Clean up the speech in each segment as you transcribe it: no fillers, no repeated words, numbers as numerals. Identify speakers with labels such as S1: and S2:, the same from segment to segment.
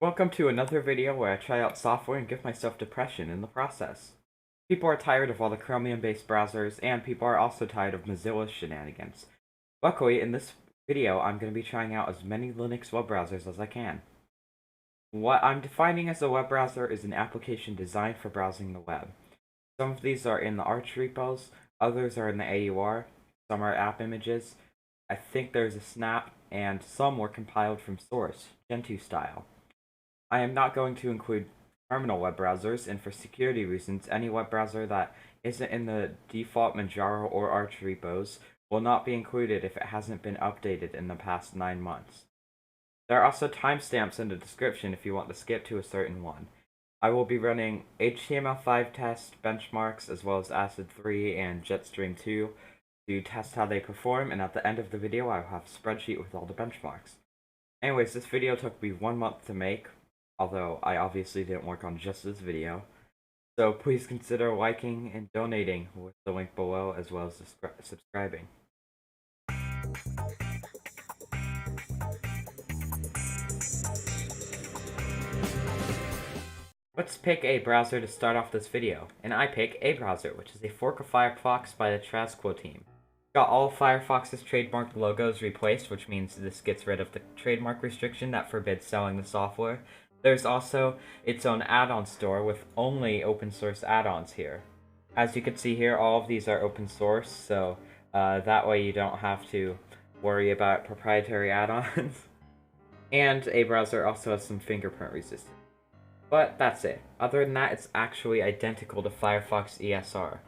S1: Welcome to another video where I try out software and give myself depression in the process. People are tired of all the Chromium-based browsers, and people are also tired of Mozilla's shenanigans. Luckily, in this video, I'm going to be trying out as many Linux web browsers as I can. What I'm defining as a web browser is an application designed for browsing the web. Some of these are in the Arch repos, others are in the AUR, some are app images, I think there's a snap, and some were compiled from source, Gentoo style. I am not going to include terminal web browsers, and for security reasons, any web browser that isn't in the default Manjaro or Arch repos will not be included if it hasn't been updated in the past 9 months. There are also timestamps in the description if you want to skip to a certain one. I will be running HTML5 test benchmarks as well as ACID 3 and Jetstream 2 to test how they perform, and at the end of the video I will have a spreadsheet with all the benchmarks. Anyways, this video took me 1 month to make, although I obviously didn't work on just this video. So please consider liking and donating with the link below, as well as subscribing. Let's pick a browser to start off this video, and I pick A Browser, which is a fork of Firefox by the Trasquo team. Got all of Firefox's trademarked logos replaced, which means this gets rid of the trademark restriction that forbids selling the software. There's also its own add-on store with only open source add-ons here. As you can see here, all of these are open source, so that way you don't have to worry about proprietary add-ons. And A Browser also has some fingerprint resistance. But that's it. Other than that, it's actually identical to Firefox ESR.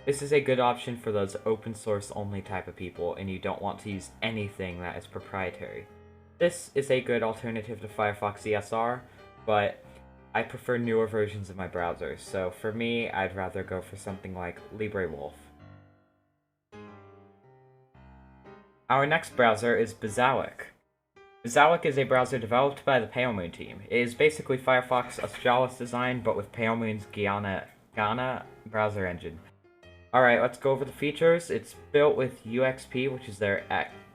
S1: This is a good option for those open source only type of people, and you don't want to use anything that is proprietary. This is a good alternative to Firefox ESR, but I prefer newer versions of my browser, so for me, I'd rather go for something like Librewolf. Our next browser is Basilisk. Basilisk is a browser developed by the Palemoon team. It is basically Firefox Australis design, but with Palemoon's Ghana browser engine. Alright, let's go over the features. It's built with UXP, which is their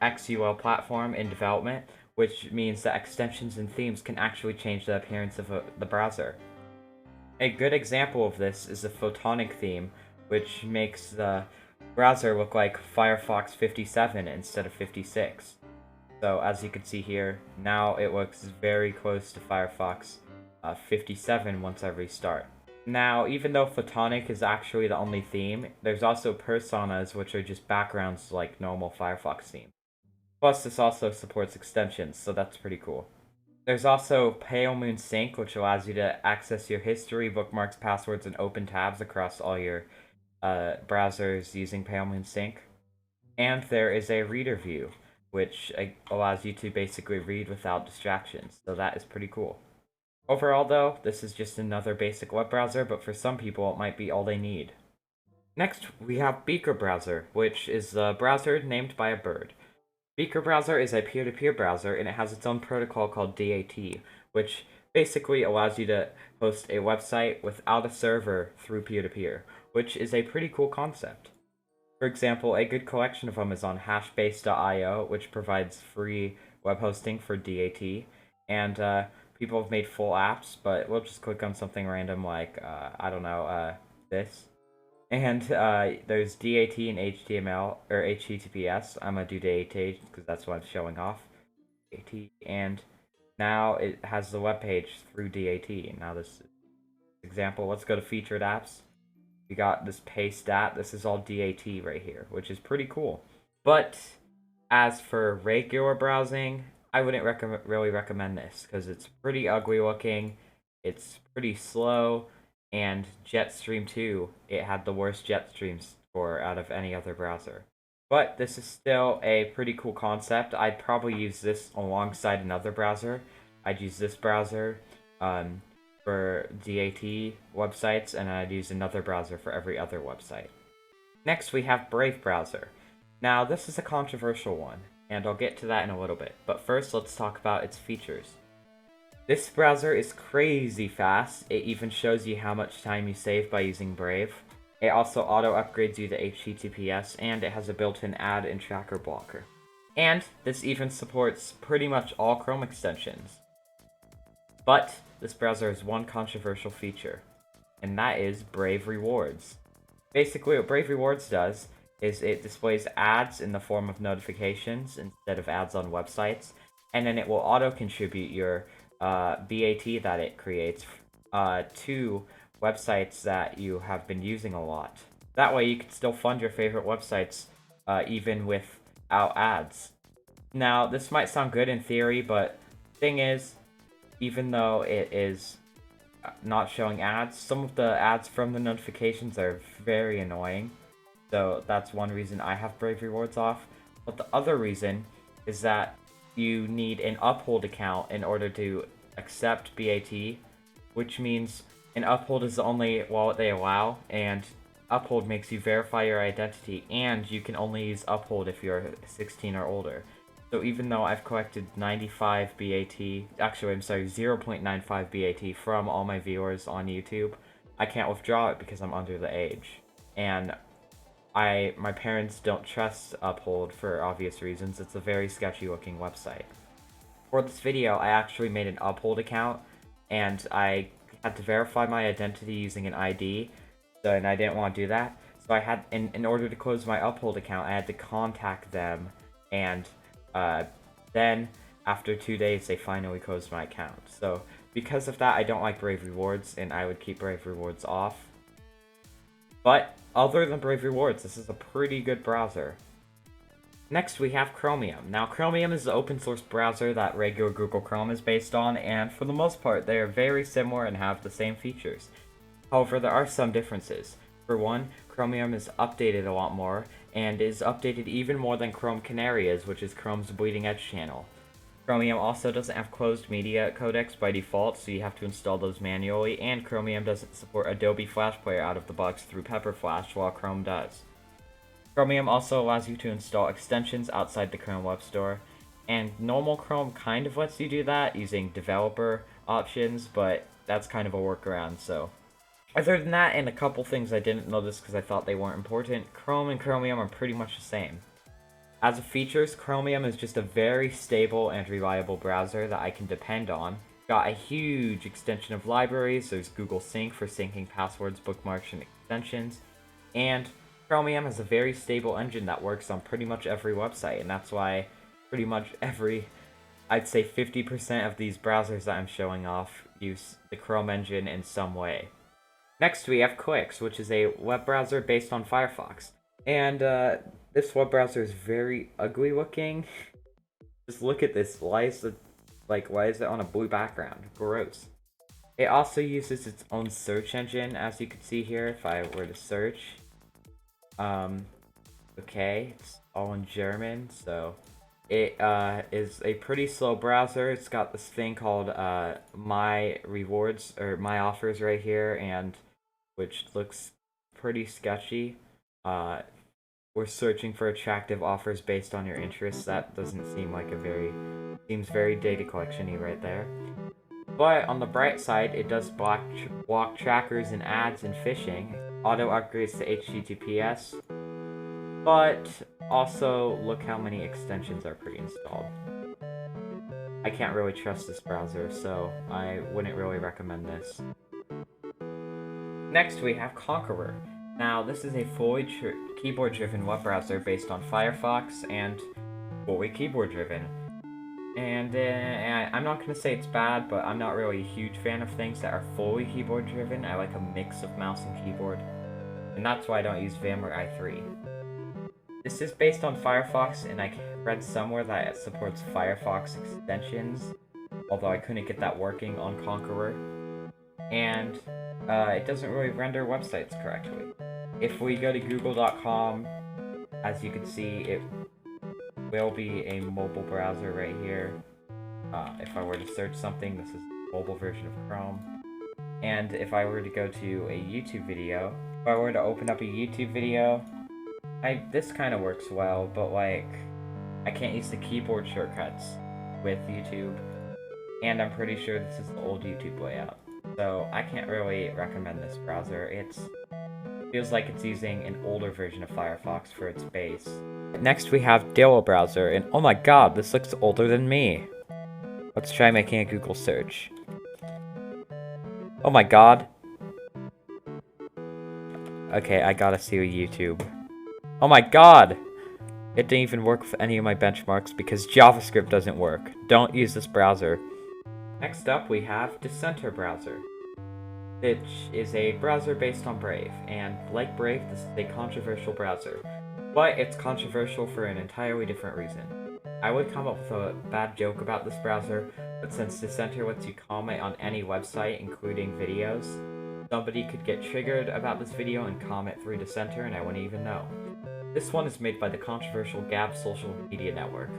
S1: XUL platform in development, which means that extensions and themes can actually change the appearance of the browser. A good example of this is the Photonic theme, which makes the browser look like Firefox 57 instead of 56. So as you can see here, now it looks very close to Firefox 57 once I restart. Now, even though Photonic is actually the only theme, there's also personas, which are just backgrounds like normal Firefox themes. Plus, this also supports extensions, so that's pretty cool. There's also Palemoon Sync, which allows you to access your history, bookmarks, passwords, and open tabs across all your browsers using Palemoon Sync. And there is a reader view, which allows you to basically read without distractions, so that is pretty cool. Overall though, this is just another basic web browser, but for some people it might be all they need. Next, we have Beaker Browser, which is a browser named by a bird. Beaker Browser is a peer-to-peer browser, and it has its own protocol called DAT, which basically allows you to host a website without a server through peer-to-peer, which is a pretty cool concept. For example, a good collection of them is on hashbase.io, which provides free web hosting for DAT, and people have made full apps, but we'll just click on something random like, I don't know, this. And there's DAT and HTML, or HTTPS. I'm going to do DAT because that's what I'm showing off. DAT, and now it has the web page through DAT. Now this example, let's go to featured apps. We got this paste app. This is all DAT right here, which is pretty cool. But as for regular browsing, I wouldn't really recommend this because it's pretty ugly looking, it's pretty slow, and Jetstream 2, it had the worst Jetstream score out of any other browser. But this is still a pretty cool concept. I'd probably use this alongside another browser. I'd use this browser for DAT websites, and I'd use another browser for every other website. Next, we have Brave Browser. Now, this is a controversial one, and I'll get to that in a little bit, but first let's talk about its features. This browser is crazy fast. It even shows you how much time you save by using Brave. It also auto-upgrades you to HTTPS, and it has a built-in ad and tracker blocker. And this even supports pretty much all Chrome extensions. But this browser has one controversial feature, and that is Brave Rewards. Basically, what Brave Rewards does is it displays ads in the form of notifications instead of ads on websites, and then it will auto-contribute your BAT that it creates to websites that you have been using a lot. That way you can still fund your favorite websites even without ads. Now, this might sound good in theory, but the thing is, even though it is not showing ads, some of the ads from the notifications are very annoying. So that's one reason I have Brave Rewards off. But the other reason is that you need an Uphold account in order to accept BAT, which means an Uphold is the only wallet they allow, and Uphold makes you verify your identity, and you can only use Uphold if you're 16 or older. So even though I've collected 95 BAT, actually I'm sorry, 0.95 BAT from all my viewers on YouTube, I can't withdraw it because I'm under the age. And my parents don't trust Uphold for obvious reasons. It's a very sketchy looking website. For this video, I actually made an Uphold account, and I had to verify my identity using an ID, and I didn't want to do that. So I had, in order to close my Uphold account, I had to contact them, and then after 2 days, they finally closed my account. So because of that, I don't like Brave Rewards, and I would keep Brave Rewards off. But other than Brave Rewards, this is a pretty good browser. Next, we have Chromium. Now, Chromium is the open source browser that regular Google Chrome is based on, and for the most part, they are very similar and have the same features. However, there are some differences. For one, Chromium is updated a lot more, and is updated even more than Chrome Canary is, which is Chrome's bleeding edge channel. Chromium also doesn't have closed media codecs by default, so you have to install those manually, and Chromium doesn't support Adobe Flash Player out of the box through Pepper Flash, while Chrome does. Chromium also allows you to install extensions outside the Chrome Web Store, and normal Chrome kind of lets you do that using developer options, but that's kind of a workaround, so. Other than that, and a couple things I didn't notice because I thought they weren't important, Chrome and Chromium are pretty much the same. As of features, Chromium is just a very stable and reliable browser that I can depend on. Got a huge extension of libraries. There's Google Sync for syncing passwords, bookmarks, and extensions. And Chromium has a very stable engine that works on pretty much every website, and that's why pretty much I'd say 50% of these browsers that I'm showing off use the Chrome engine in some way. Next, we have Cliqz, which is a web browser based on Firefox. And this web browser is very ugly looking. Just look at this. Why is it on a blue background? Gross. It also uses its own search engine, as you can see here, if I were to search. Okay, it's all in German, so it is a pretty slow browser. It's got this thing called My Rewards, or My Offers right here, and which looks pretty sketchy. We're searching for attractive offers based on your interests. That doesn't seem like seems very data collection-y right there. But on the bright side, it does block trackers and ads and phishing. Auto upgrades to HTTPS. But also, look how many extensions are pre-installed. I can't really trust this browser, so I wouldn't really recommend this. Next, we have Konkeror. Now, this is a fully keyboard-driven web browser based on Firefox and fully keyboard-driven. And I'm not going to say it's bad, but I'm not really a huge fan of things that are fully keyboard-driven. I like a mix of mouse and keyboard, and that's why I don't use Vim or i3. This is based on Firefox, and I read somewhere that it supports Firefox extensions, although I couldn't get that working on Konkeror. And it doesn't really render websites correctly. If we go to google.com, as you can see, it will be a mobile browser right here. If I were to search something, this is the mobile version of Chrome. And if I were to go to a YouTube video, if I were to open up a YouTube video, this kind of works well, but like, I can't use the keyboard shortcuts with YouTube, and I'm pretty sure this is the old YouTube layout. So I can't really recommend this browser. It feels like it's using an older version of Firefox for its base. Next we have Dillo Browser, and oh my god, this looks older than me. Let's try making a Google search. Oh my god. Okay, I gotta see a YouTube. Oh my god! It didn't even work with any of my benchmarks because JavaScript doesn't work. Don't use this browser. Next up, we have Dissenter Browser, which is a browser based on Brave, and like Brave, this is a controversial browser. But it's controversial for an entirely different reason. I would come up with a bad joke about this browser, but since Dissenter lets you comment on any website, including videos, somebody could get triggered about this video and comment through Dissenter and I wouldn't even know. This one is made by the controversial Gab social media network,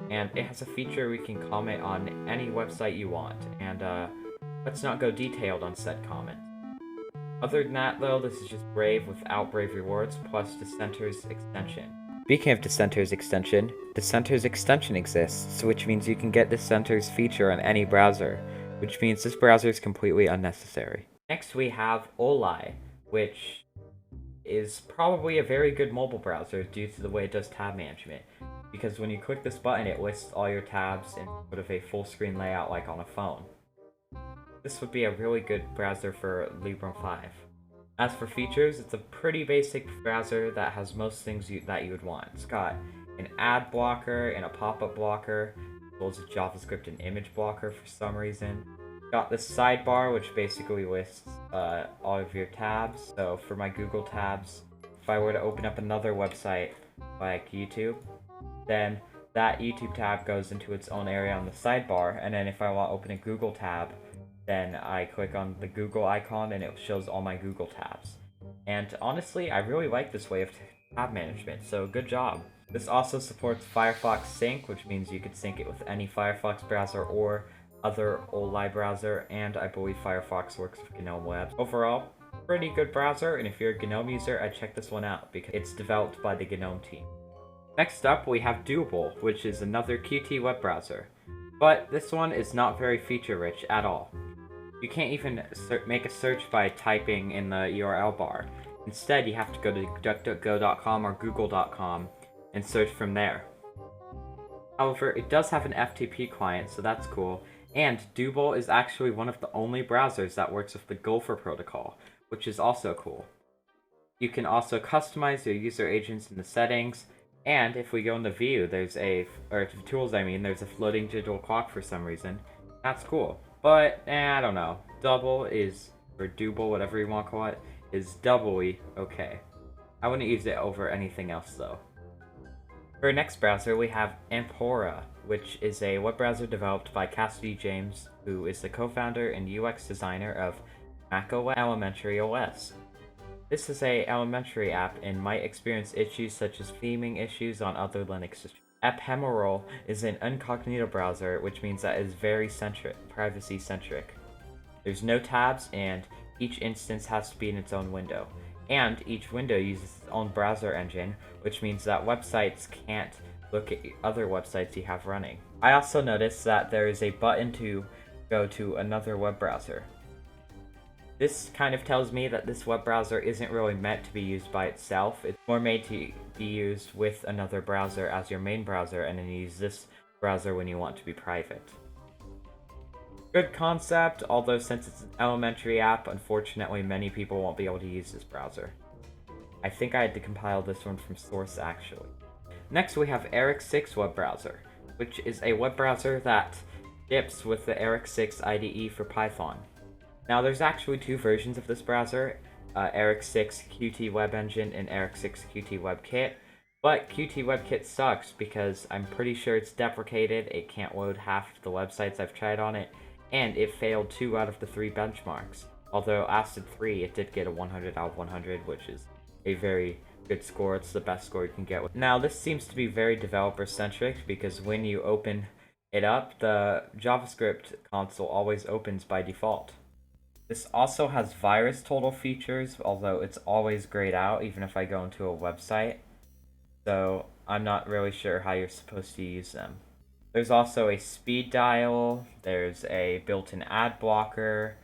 S1: and it has a feature where you can comment on any website you want, and let's not go detailed on said comment. Other than that though, this is just Brave without Brave rewards plus Dissenter's extension. Speaking of Dissenter's extension exists, which means you can get Dissenter's feature on any browser, which means this browser is completely unnecessary. Next we have Eolie, which is probably a very good mobile browser due to the way it does tab management, because when you click this button it lists all your tabs in sort of a full screen layout like on a phone. This would be a really good browser for Librem 5. As for features, it's a pretty basic browser that has most things that you would want. It's got an ad blocker and a pop-up blocker, as well as a JavaScript and image blocker for some reason. Got this sidebar, which basically lists all of your tabs. So for my Google tabs, if I were to open up another website like YouTube, then that YouTube tab goes into its own area on the sidebar, and then if I want to open a Google tab, then I click on the Google icon and it shows all my Google tabs. And honestly, I really like this way of tab management, so good job. This also supports Firefox Sync, which means you could sync it with any Firefox browser or other Eolie browser, and I believe Firefox works with GNOME Web. Overall, pretty good browser, and if you're a GNOME user, I'd check this one out because it's developed by the GNOME team. Next up, we have Dooble, which is another Qt web browser. But this one is not very feature-rich at all. You can't even make a search by typing in the URL bar. Instead, you have to go to DuckDuckGo.com or Google.com and search from there. However, it does have an FTP client, so that's cool. And Dooble is actually one of the only browsers that works with the Gopher protocol, which is also cool. You can also customize your user agents in the settings, and if we go into View, there's Tools, there's a floating digital clock for some reason. That's cool. But, I don't know. Dooble, whatever you want to call it, is doubly okay. I wouldn't use it over anything else, though. For our next browser, we have Konqueror, which is a web browser developed by Cassidy James, who is the co-founder and UX designer of macOS Elementary OS. This is a elementary app and might experience issues such as theming issues on other Linux systems. Ephemeral is an incognito browser, which means that it is very privacy-centric. There's no tabs, and each instance has to be in its own window. And each window uses its own browser engine, which means that websites can't look at other websites you have running. I also noticed that there is a button to go to another web browser. This kind of tells me that this web browser isn't really meant to be used by itself. It's more made to be used with another browser as your main browser, and then you use this browser when you want to be private. Good concept, although since it's an elementary app, unfortunately many people won't be able to use this browser. I think I had to compile this one from source actually. Next we have Eric 6 web browser, which is a web browser that ships with the Eric 6 IDE for Python. Now there's actually two versions of this browser, Eric 6 Qt Web Engine and Eric 6 Qt WebKit, but Qt WebKit sucks because I'm pretty sure it's deprecated, it can't load half of the websites I've tried on it, and it failed 2 out of the 3 benchmarks. Although ACID 3, it did get a 100 out of 100, which is a very good score. It's the best score you can get. Now this seems to be very developer-centric because when you open it up, the JavaScript console always opens by default. This also has virus total features, although it's always grayed out even if I go into a website. So I'm not really sure how you're supposed to use them. There's also a speed dial, there's a built-in ad blocker,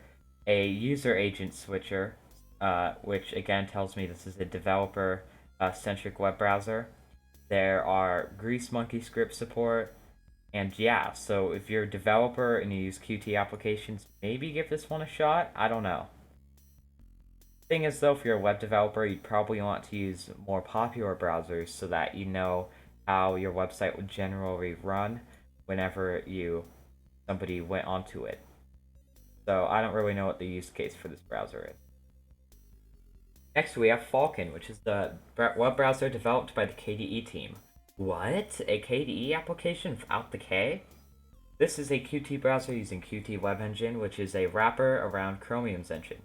S1: a user agent switcher, which again tells me this is a developer-centric web browser. There are grease monkey script support, And yeah, so if you're a developer and you use Qt applications, maybe give this one a shot. I don't know. Thing is though, if you're a web developer, you'd probably want to use more popular browsers so that you know how your website would generally run whenever somebody went onto it. So I don't really know what the use case for this browser is. Next we have Falkon, which is the web browser developed by the KDE team. What? A KDE application without the K? This is a Qt browser using Qt Web Engine, which is a wrapper around Chromium's engine.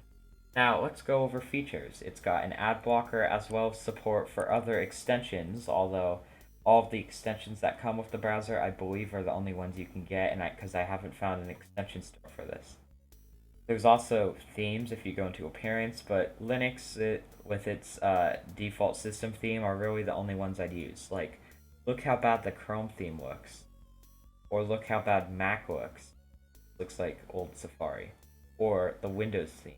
S1: Now, let's go over features. It's got an ad blocker as well as support for other extensions, although all of the extensions that come with the browser, I believe, are the only ones you can get, and because I haven't found an extension store for this. There's also themes if you go into Appearance, but Linux, with its default system theme, are really the only ones I'd use. Like, look how bad the Chrome theme looks. Or look how bad Mac looks. Looks like old Safari. Or the Windows theme.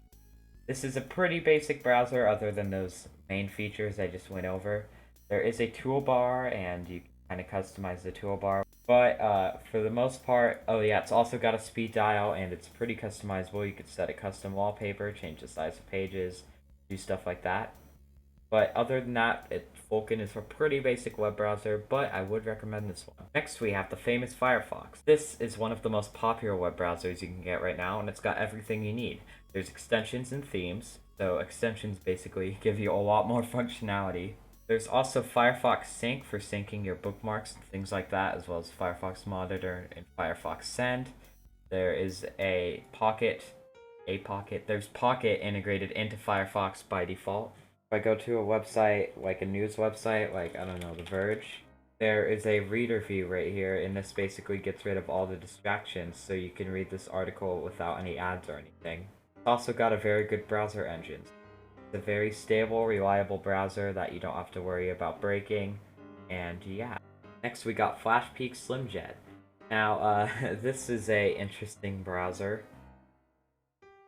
S1: This is a pretty basic browser other than those main features I just went over. There is a toolbar and you can kind of customize the toolbar. But for the most part, oh yeah, it's also got a speed dial and it's pretty customizable. You could set a custom wallpaper, change the size of pages, do stuff like that. But other than that, Falkon is a pretty basic web browser, but I would recommend this one. Next, we have the famous Firefox. This is one of the most popular web browsers you can get right now, and it's got everything you need. There's extensions and themes, so extensions basically give you a lot more functionality. There's also Firefox Sync for syncing your bookmarks and things like that, as well as Firefox Monitor and Firefox Send. There is there's Pocket integrated into Firefox by default. If I go to a website, like a news website, like, I don't know, The Verge, there is a reader view right here, and this basically gets rid of all the distractions, so you can read this article without any ads or anything. It's also got a very good browser engine. It's a very stable, reliable browser that you don't have to worry about breaking, and yeah. Next we got Flashpeak Slimjet. Now, this is a interesting browser,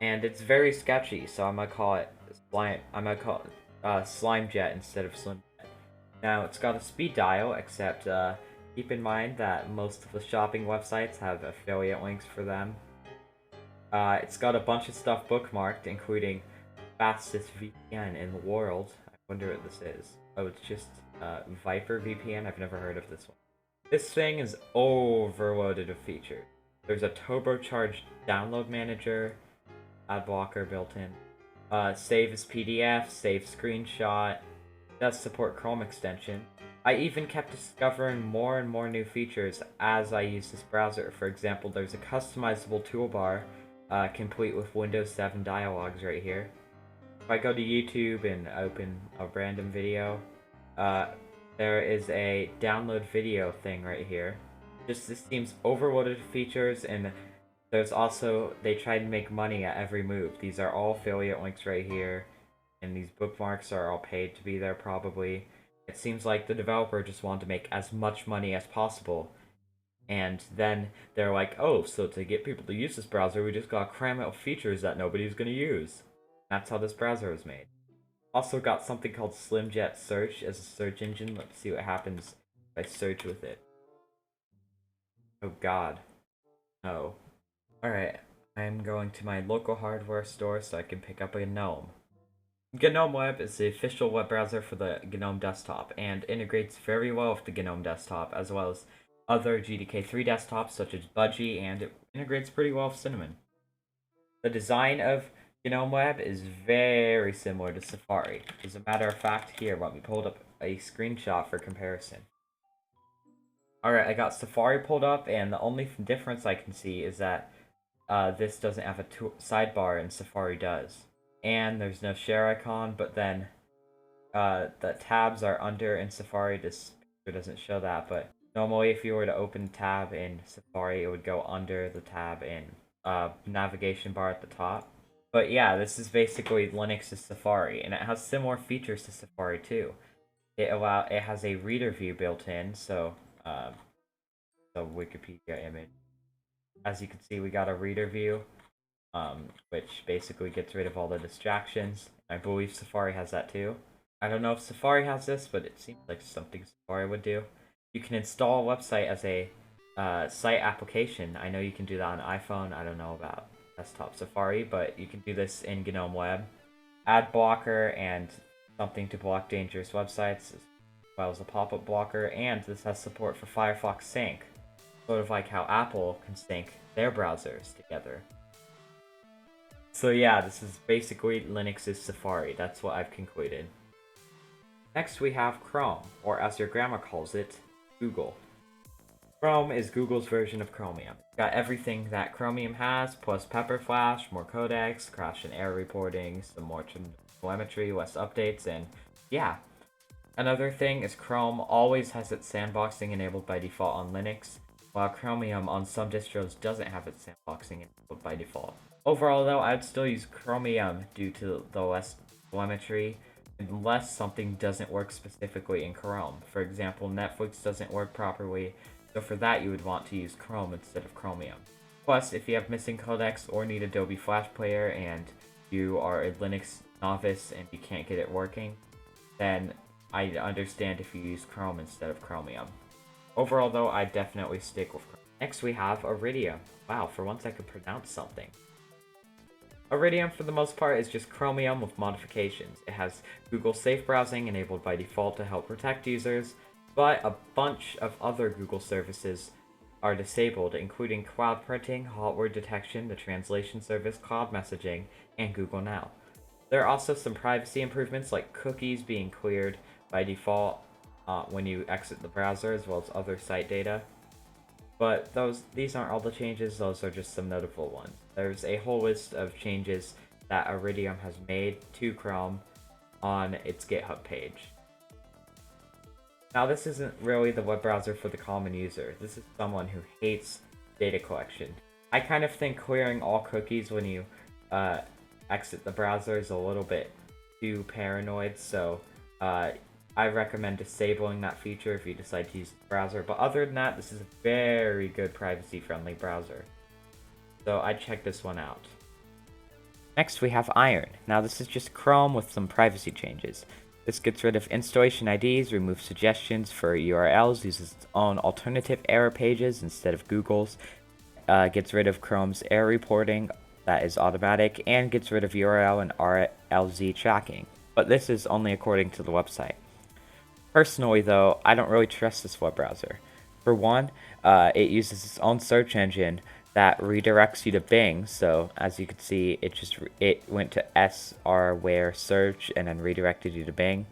S1: and it's very sketchy, so I might call it Slimejet instead of Slimjet. Now, it's got a speed dial, except keep in mind that most of the shopping websites have affiliate links for them. It's got a bunch of stuff bookmarked, including fastest VPN in the world. I wonder what this is. Oh, it's just Viper VPN. I've never heard of this one. This thing is overloaded with features. There's a turbocharged download manager, ad blocker built in, save as PDF, save screenshot, does support Chrome extension. I even kept discovering more and more new features as I use this browser. For example, there's a customizable toolbar complete with Windows 7 dialogues right here. If I go to YouTube and open a random video, there is a download video thing right here. This seems overloaded with features, and there's also, they try to make money at every move. These are all affiliate links right here, and these bookmarks are all paid to be there probably. It seems like the developer just wanted to make as much money as possible. And then they're like, oh, so to get people to use this browser, we just gotta cram it with features that nobody's gonna use. That's how this browser was made. Also got something called Slimjet Search as a search engine. Let's see what happens if I search with it. Oh god. No. Alright, I'm going to my local hardware store so I can pick up a GNOME. GNOME Web is the official web browser for the GNOME desktop and integrates very well with the GNOME desktop as well as other GDK3 desktops such as Budgie, and it integrates pretty well with Cinnamon. The design of GNOME Web is very similar to Safari. As a matter of fact, here, let me pull up a screenshot for comparison. Alright, I got Safari pulled up, and the only difference I can see is that this doesn't have a sidebar and Safari does. And there's no share icon, but then the tabs are under in Safari. This picture doesn't show that, but normally if you were to open tab in Safari, it would go under the tab in navigation bar at the top. But yeah, this is basically Linux's Safari, and it has similar features to Safari too. It has a reader view built in, so the Wikipedia image. As you can see, we got a reader view, which basically gets rid of all the distractions. I believe Safari has that too. I don't know if Safari has this, but it seems like something Safari would do. You can install a website as a site application. I know you can do that on iPhone. I don't know about desktop Safari, but you can do this in GNOME Web. Ad blocker and something to block dangerous websites, as well as a pop-up blocker, and this has support for Firefox Sync, sort of like how Apple can sync their browsers together. So yeah, this is basically Linux's Safari. That's what I've concluded. Next we have Chrome, or as your grandma calls it, Google. Chrome is Google's version of Chromium. It's got everything that Chromium has, plus Pepper Flash, more codecs, crash and error reporting, some more telemetry, less updates, and yeah. Another thing is Chrome always has its sandboxing enabled by default on Linux, while Chromium on some distros doesn't have its sandboxing enabled by default. Overall though, I'd still use Chromium due to the less telemetry, unless something doesn't work specifically in Chrome. For example, Netflix doesn't work properly, so for that you would want to use Chrome instead of Chromium. Plus, if you have missing codecs or need Adobe Flash Player and you are a Linux novice and you can't get it working, then I understand if you use Chrome instead of Chromium. Overall though, I definitely stick with Chrome. Next we have Iridium. Wow, for once I could pronounce something. Iridium for the most part is just Chromium with modifications. It has Google Safe Browsing enabled by default to help protect users, but a bunch of other Google services are disabled, including cloud printing, hot word detection, the translation service, cloud messaging, and Google Now. There are also some privacy improvements like cookies being cleared by default when you exit the browser, as well as other site data. But these aren't all the changes, those are just some notable ones. There's a whole list of changes that Iridium has made to Chrome on its GitHub page. Now this isn't really the web browser for the common user. This is someone who hates data collection. I kind of think clearing all cookies when you exit the browser is a little bit too paranoid, so I recommend disabling that feature if you decide to use the browser. But other than that, this is a very good privacy-friendly browser. So I'd check this one out. Next we have Iron. Now this is just Chrome with some privacy changes. This gets rid of installation IDs, removes suggestions for URLs, uses its own alternative error pages instead of Google's, gets rid of Chrome's error reporting that is automatic, and gets rid of URL and RLZ tracking. But this is only according to the website. Personally though, I don't really trust this web browser. For one, it uses its own search engine that redirects you to Bing, so as you can see, it went to srware search and then redirected you to Bing.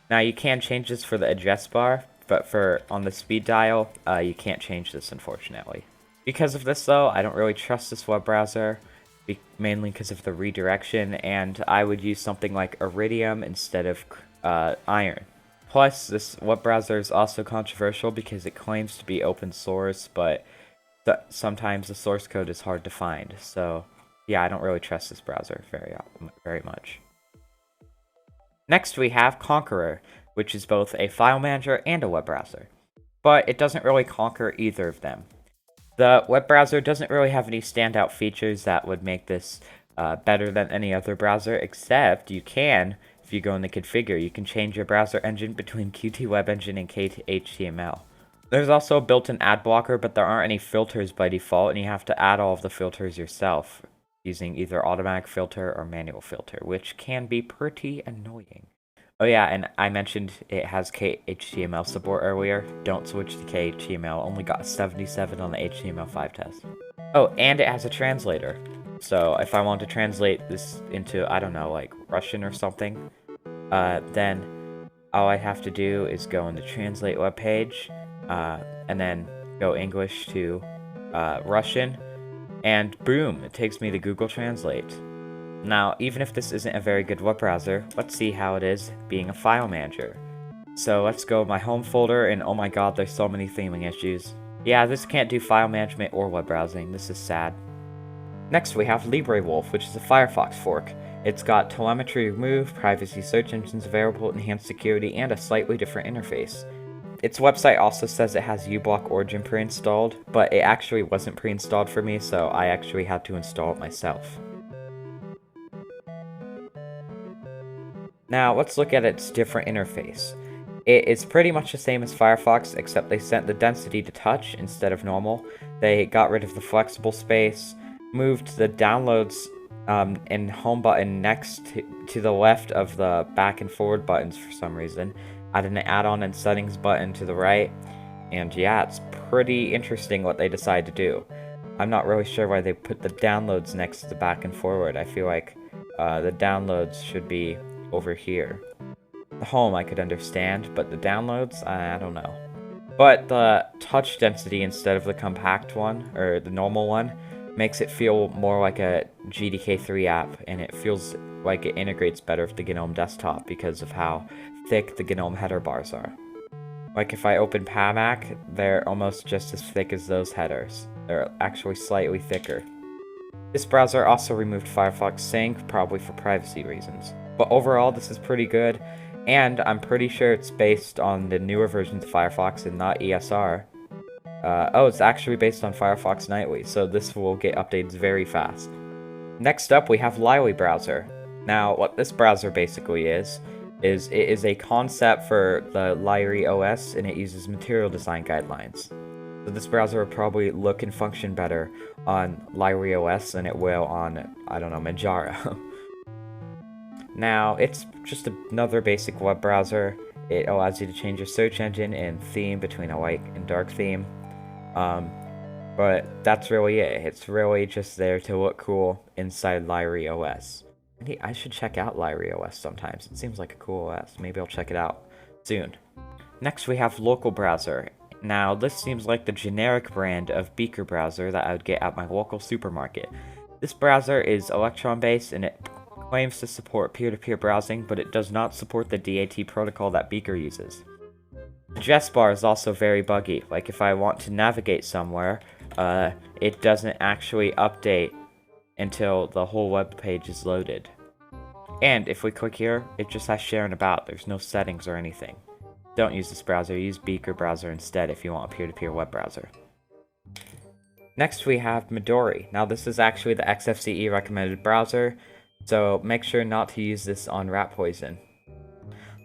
S1: Now you can change this for the address bar, but on the speed dial, you can't change this unfortunately. Because of this though, I don't really trust this web browser, mainly because of the redirection, and I would use something like Iridium instead of Iron. Plus, this web browser is also controversial because it claims to be open source, but sometimes the source code is hard to find. So, yeah, I don't really trust this browser very much. Next, we have Konqueror, which is both a file manager and a web browser. But it doesn't really conquer either of them. The web browser doesn't really have any standout features that would make this better than any other browser, except you can, if you go in the configure, you can change your browser engine between Qt Web Engine and HTML. There's also a built-in ad blocker, but there aren't any filters by default, and you have to add all of the filters yourself, using either automatic filter or manual filter, which can be pretty annoying. Oh yeah, and I mentioned it has KHTML support earlier. Don't switch to KHTML, only got 77 on the HTML5 test. Oh, and it has a translator. So if I want to translate this into, I don't know, like Russian or something, then all I have to do is go in the translate webpage, and then go English to Russian, and boom, it takes me to Google Translate. Now, even if this isn't a very good web browser, let's see how it is being a file manager. So let's go my home folder, and oh my god, there's so many theming issues. Yeah, this can't do file management or web browsing, this is sad. Next we have Librewolf, which is a Firefox fork. It's got telemetry removed, privacy search engines available, enhanced security, and a slightly different interface. Its website also says it has uBlock Origin pre-installed, but it actually wasn't pre-installed for me, so I actually had to install it myself. Now let's look at its different interface. It's pretty much the same as Firefox, except they sent the density to touch instead of normal. They got rid of the flexible space, moved the downloads and home button next to the left of the back and forward buttons for some reason, added an add-on and settings button to the right, and yeah, it's pretty interesting what they decide to do. I'm not really sure why they put the downloads next to the back and forward. I feel like the downloads should be over here. The home I could understand, but the downloads, I don't know. But the touch density instead of the compact one, or the normal one, makes it feel more like a GDK3 app, and it feels like it integrates better with the GNOME desktop because of how thick the GNOME header bars are. Like if I open PAMAC, they're almost just as thick as those headers. They're actually slightly thicker. This browser also removed Firefox Sync, probably for privacy reasons. But overall, this is pretty good. And I'm pretty sure it's based on the newer versions of Firefox and not ESR. It's actually based on Firefox Nightly, so this will get updates very fast. Next up, we have Liri Browser. Now, what this browser basically is it is a concept for the Liri OS, and it uses material design guidelines. So this browser will probably look and function better on Liri OS than it will on, I don't know, Manjaro. Now, it's just another basic web browser. It allows you to change your search engine and theme between a light and dark theme. But that's really it. It's really just there to look cool inside Liri OS. I should check out Liri OS sometimes. It seems like a cool OS. Maybe I'll check it out soon. Next, we have Local Browser. Now, this seems like the generic brand of Beaker Browser that I would get at my local supermarket. This browser is Electron-based, and it claims to support peer-to-peer browsing, but it does not support the DAT protocol that Beaker uses. The address bar is also very buggy. Like if I want to navigate somewhere, it doesn't actually update until the whole web page is loaded. And if we click here, it just has share and about. There's no settings or anything. Don't use this browser, use Beaker Browser instead if you want a peer-to-peer web browser. Next we have Midori. Now this is actually the XFCE recommended browser, so make sure not to use this on rat poison.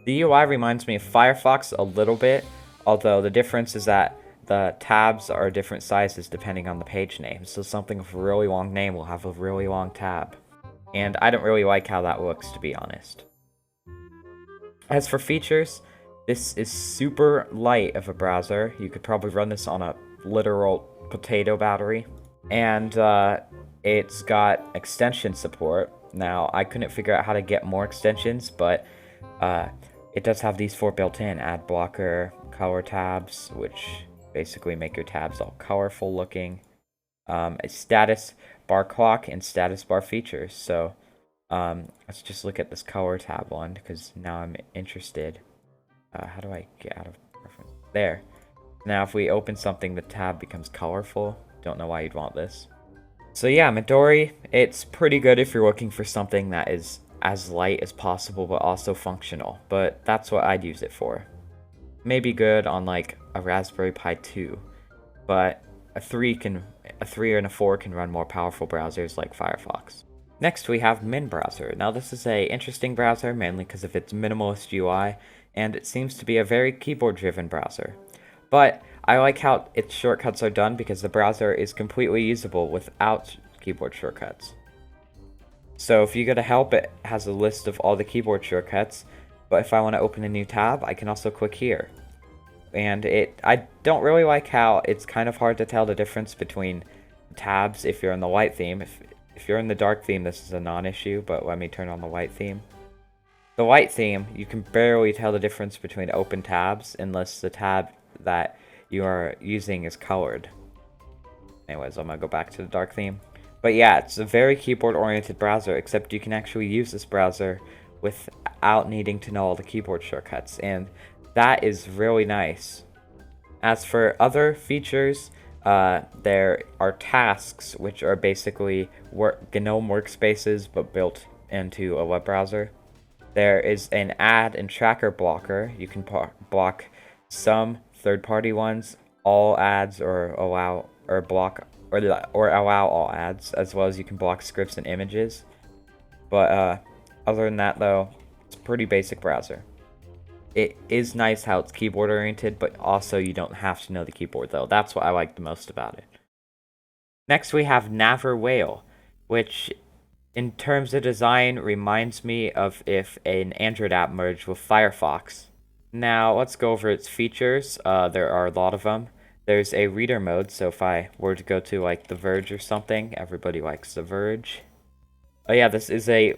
S1: The UI reminds me of Firefox a little bit, although the difference is that the tabs are different sizes depending on the page name, so something with a really long name will have a really long tab. And I don't really like how that looks, to be honest. As for features, this is super light of a browser. You could probably run this on a literal potato battery. And it's got extension support. Now, I couldn't figure out how to get more extensions, but it does have these 4 built in. Ad blocker, color tabs, which basically make your tabs all colorful looking. A status bar clock and status bar features. So let's just look at this color tab one, because now I'm interested. How do I get out of preference? There. Now, if we open something, the tab becomes colorful. Don't know why you'd want this. So yeah, Midori, it's pretty good if you're looking for something that is as light as possible but also functional, but that's what I'd use it for. Maybe good on like a Raspberry Pi 2, but a 3 and a 4 can run more powerful browsers like Firefox. Next we have Min Browser. Now this is a interesting browser mainly because of its minimalist UI, and it seems to be a very keyboard driven browser. But I like how its shortcuts are done because the browser is completely usable without keyboard shortcuts. So if you go to help, it has a list of all the keyboard shortcuts, but if I want to open a new tab, I can also click here. And I don't really like how it's kind of hard to tell the difference between tabs if you're in the white theme. If you're in the dark theme, this is a non-issue, but let me turn on the white theme. The white theme, you can barely tell the difference between open tabs unless the tab that you are using is colored. Anyways, I'm gonna go back to the dark theme. But yeah, it's a very keyboard-oriented browser, except you can actually use this browser without needing to know all the keyboard shortcuts, and that is really nice. As for other features, there are tasks, which are basically GNOME workspaces, but built into a web browser. There is an ad and tracker blocker. You can block some third-party ones, all ads, or allow all ads, as well as you can block scripts and images. But other than that, though, it's a pretty basic browser. It is nice how it's keyboard oriented, but also you don't have to know the keyboard though. That's what I like the most about it. Next we have Naver Whale, which in terms of design reminds me of if an Android app merged with Firefox. Now let's go over its features. There are a lot of them. There's a reader mode, so if I were to go to like The Verge or something, everybody likes The Verge. Oh yeah, this is a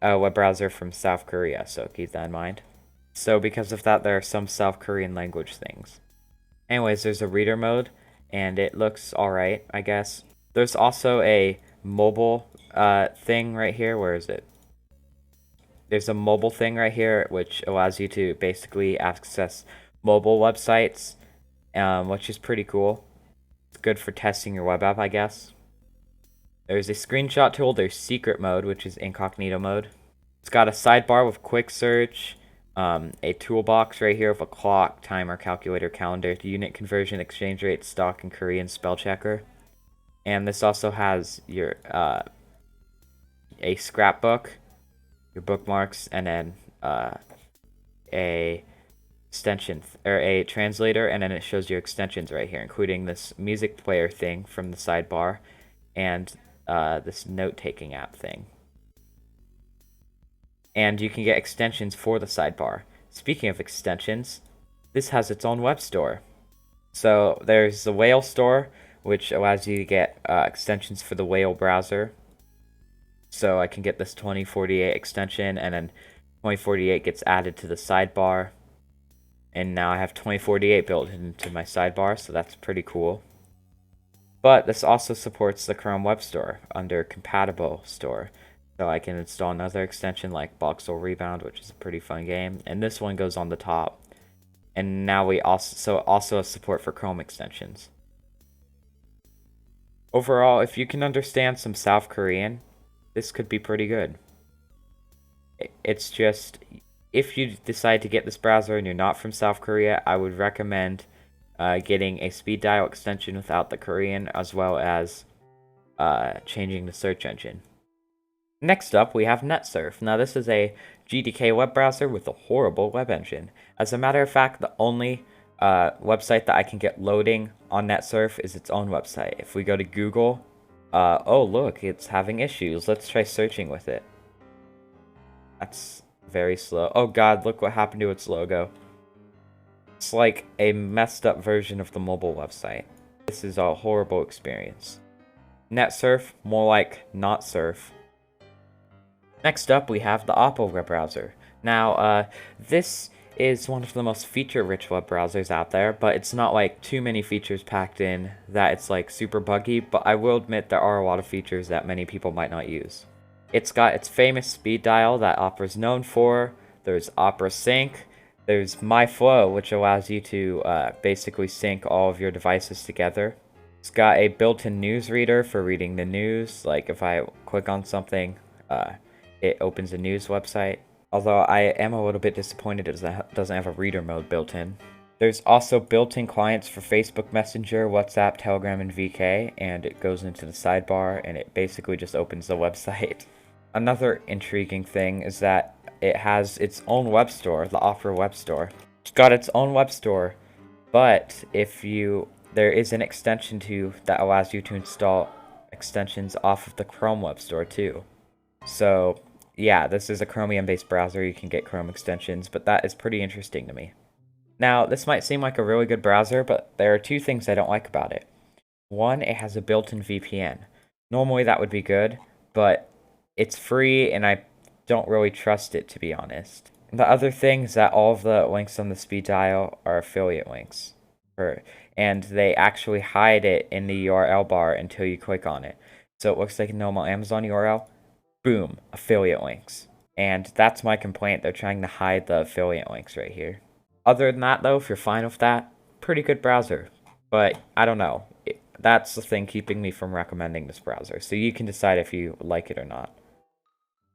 S1: web browser from South Korea, so keep that in mind. So because of that, there are some South Korean language things. Anyways, there's a reader mode, and it looks alright, I guess. There's also a mobile thing right here. Where is it? There's a mobile thing right here, which allows you to basically access mobile websites, which is pretty cool. It's good for testing your web app, I guess. There's a screenshot tool. There's secret mode, which is incognito mode. It's got a sidebar with quick search, a toolbox right here with a clock, timer, calculator, calendar, unit conversion, exchange rate, stock, and Korean spell checker. And this also has your a scrapbook, your bookmarks, and then a extension or a translator, and then it shows your extensions right here, including this music player thing from the sidebar and this note-taking app thing. And you can get extensions for the sidebar. Speaking of extensions, this has its own web store. So there's the Whale store, which allows you to get extensions for the Whale browser. So I can get this 2048 extension, and then 2048 gets added to the sidebar. And now I have 2048 built into my sidebar, so that's pretty cool. But this also supports the Chrome Web Store under Compatible Store. So I can install another extension like Voxel Rebound, which is a pretty fun game. And this one goes on the top. And now we also have support for Chrome extensions. Overall, if you can understand some South Korean, this could be pretty good. It's just, if you decide to get this browser and you're not from South Korea, I would recommend getting a speed dial extension without the Korean, as well as changing the search engine. Next up, we have Netsurf. Now, this is a GDK web browser with a horrible web engine. As a matter of fact, the only website that I can get loading on Netsurf is its own website. If we go to Google, oh look, it's having issues. Let's try searching with it. That's very slow. Oh god, look what happened to its logo. It's like a messed up version of the mobile website. This is a horrible experience. Netsurf, more like not surf. Next up, we have the Oppo web browser. Now, this is one of the most feature-rich web browsers out there, but it's not like too many features packed in that it's like super buggy, but I will admit there are a lot of features that many people might not use. It's got its famous speed dial that Opera's known for. There's Opera Sync. There's MyFlow, which allows you to basically sync all of your devices together. It's got a built-in news reader for reading the news. Like if I click on something, it opens a news website. Although I am a little bit disappointed it doesn't have a reader mode built in. There's also built-in clients for Facebook Messenger, WhatsApp, Telegram, and VK, and it goes into the sidebar and it basically just opens the website. Another intriguing thing is that it has its own web store, the Opera web store. It's got its own web store, but there is an extension that allows you to install extensions off of the Chrome web store too. So yeah, this is a Chromium-based browser. You can get Chrome extensions, but that is pretty interesting to me. Now, this might seem like a really good browser, but there are two things I don't like about it. One, it has a built-in VPN. Normally that would be good, but it's free and I don't really trust it, to be honest. The other thing is that all of the links on the speed dial are affiliate links. And they actually hide it in the URL bar until you click on it. So it looks like a normal Amazon URL. Boom, affiliate links. And that's my complaint. They're trying to hide the affiliate links right here. Other than that, though, if you're fine with that, pretty good browser. But I don't know. That's the thing keeping me from recommending this browser. So you can decide if you like it or not.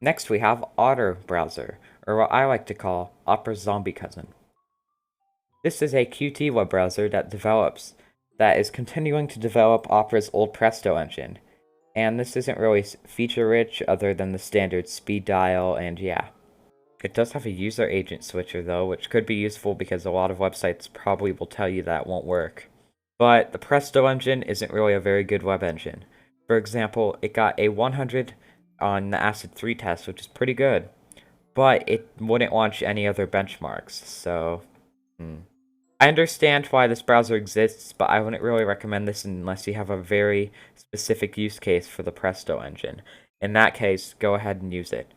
S1: Next, we have Otter Browser, or what I like to call Opera's zombie cousin. This is a Qt web browser that is continuing to develop Opera's old Presto engine. And this isn't really feature-rich other than the standard speed dial, and yeah. It does have a user agent switcher though, which could be useful because a lot of websites probably will tell you that won't work. But the Presto engine isn't really a very good web engine. For example, it got a 100 on the ACID 3 test, which is pretty good, but it wouldn't launch any other benchmarks, so... I understand why this browser exists, but I wouldn't really recommend this unless you have a very specific use case for the Presto engine. In that case, go ahead and use it.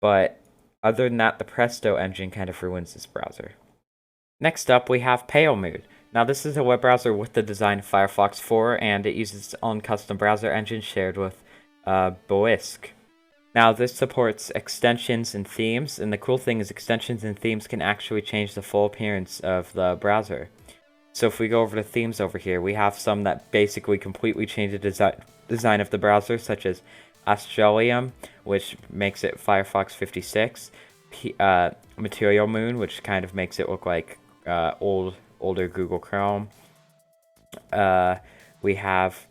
S1: But other than that, the Presto engine kind of ruins this browser. Next up, we have Palemoon. Now, this is a web browser with the design of Firefox 4, and it uses its own custom browser engine shared with Basilisk. Now, this supports extensions and themes, and the cool thing is extensions and themes can actually change the full appearance of the browser. So if we go over to themes over here, we have some that basically completely change the design of the browser, such as Iridium, which makes it Firefox 56, Material Moon, which kind of makes it look like older Google Chrome. We have